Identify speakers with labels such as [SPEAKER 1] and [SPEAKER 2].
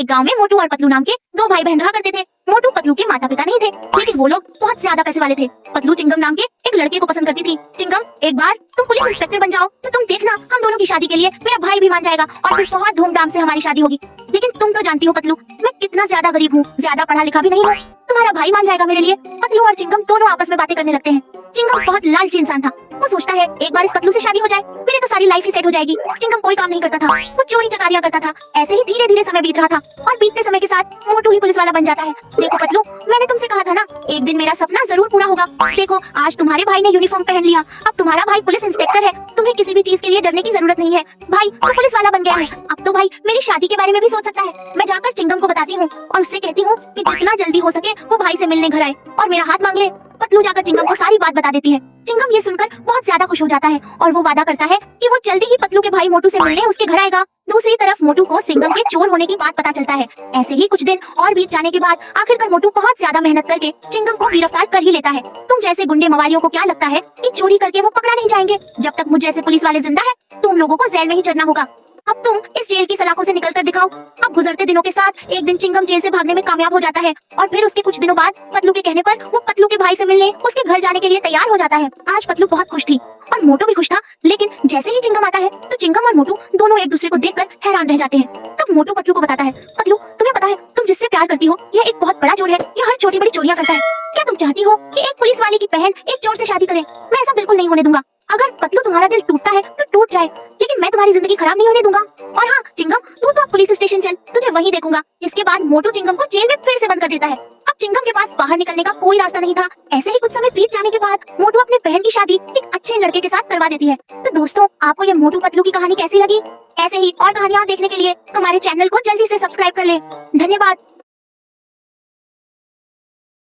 [SPEAKER 1] एक गांव में मोटू और पतलू नाम के दो भाई बहन रहा करते थे। मोटू पतलू के माता पिता नहीं थे, लेकिन वो लोग बहुत ज्यादा पैसे वाले थे। पतलू चिंगम नाम के एक लड़के को पसंद करती थी। चिंगम, एक बार तुम पुलिस इंस्पेक्टर बन जाओ तो तुम देखना, हम दोनों की शादी के लिए मेरा भाई भी मान जाएगा और फिर बहुत धूमधाम से हमारी शादी होगी। लेकिन तुम तो जानती हो पतलू, मैं कितना ज्यादा गरीब हूँ, ज्यादा पढ़ा लिखा भी नहीं हूँ। तुम्हारा भाई मान जाएगा मेरे लिए। पतलू और चिंगम दोनों आपस में बातें करने लगते हैं। चिंगम बहुत लालची इंसान था। वो सोचता है एक बार इस पतलू से शादी हो जाए, मेरी तो सारी लाइफ ही सेट हो जाएगी। चिंगम कोई काम नहीं करता था, वो चोरी चकारियां करता था। ऐसे ही धीरे धीरे समय बीत रहा था और बीतते समय के साथ मोटू ही पुलिस वाला बन जाता है। देखो पतलू, मैंने तुमसे कहा था ना, एक दिन मेरा सपना जरूर पूरा होगा। देखो आज तुम्हारे भाई ने यूनिफॉर्म पहन लिया, अब तुम्हारा भाई पुलिस इंस्पेक्टर है। तुम्हें किसी भी चीज के लिए डरने की जरूरत नहीं है। भाई तो पुलिस वाला बन गया है, अब तो भाई मेरी शादी के बारे में भी सोच सकता है। मैं जाकर चिंगम को बताती हूँ और उससे कहती हूँ कि जितना जल्दी हो सके वो भाई से मिलने घर आए और मेरा हाथ मांग ले। पतलू जाकर चिंगम को सारी बात बता देती है। चिंगम ये सुनकर बहुत ज्यादा खुश हो जाता है और वो वादा करता है कि वो जल्दी ही पतलू के भाई मोटू से मिलने उसके घर आएगा। दूसरी तरफ मोटू को सिंघम के चोर होने की बात पता चलता है। ऐसे ही कुछ दिन और बीत जाने के बाद आखिरकार मोटू बहुत ज्यादा मेहनत करके चिंगम को गिरफ्तार कर ही लेता है। तुम जैसे गुंडे मवालियों को क्या लगता है कि चोरी करके वो पकड़ा नहीं जाएंगे? जब तक मुझ जैसे पुलिस वाले जिंदा है, तुम लोगों को जेल में ही चढ़ना होगा। अब तुम इस जेल की सलाखों से निकल कर दिखाओ। अब गुजरते दिनों के साथ एक दिन चिंगम जेल से भागने में कामयाब हो जाता है और फिर उसके कुछ दिनों बाद पतलू के कहने पर वो पतलू के भाई से मिलने उसके घर जाने के लिए तैयार हो जाता है। आज पतलू बहुत खुश थी और मोटू भी खुश था, लेकिन जैसे ही चिंगम आता है तो चिंगम और मोटू दोनों एक दूसरे को देखकर हैरान रह जाते हैं। तब मोटू पतलू को बताता है, पतलू तुम्हें पता है तुम जिससे प्यार करती हो यह एक बहुत बड़ा चोर है, यह हर छोटी बड़ी चोरियां करता है। क्या तुम चाहती हो कि एक पुलिस वाले की बहन एक चोर से शादी करे? मैं ऐसा बिल्कुल नहीं होने दूंगा। अगर पतलू तुम्हारा दिल टूटता है तो टूट जाए, लेकिन मैं तुम्हारी जिंदगी खराब नहीं होने दूंगा। और हाँ चिंगम, तू तो अब पुलिस स्टेशन चल, तुझे वहीं देखूंगा। इसके बाद मोटू चिंगम को जेल में फिर से बंद कर देता है। अब चिंगम के पास बाहर निकलने का कोई रास्ता नहीं था। ऐसे ही कुछ समय बीत जाने के बाद मोटू अपने बहन की शादी एक अच्छे लड़के के साथ करवा देती है। तो दोस्तों, आपको ये मोटू पतलू की कहानी कैसी लगी? ऐसे ही और कहानियाँ देखने के लिए हमारे चैनल को जल्दी से सब्सक्राइब कर ले। धन्यवाद।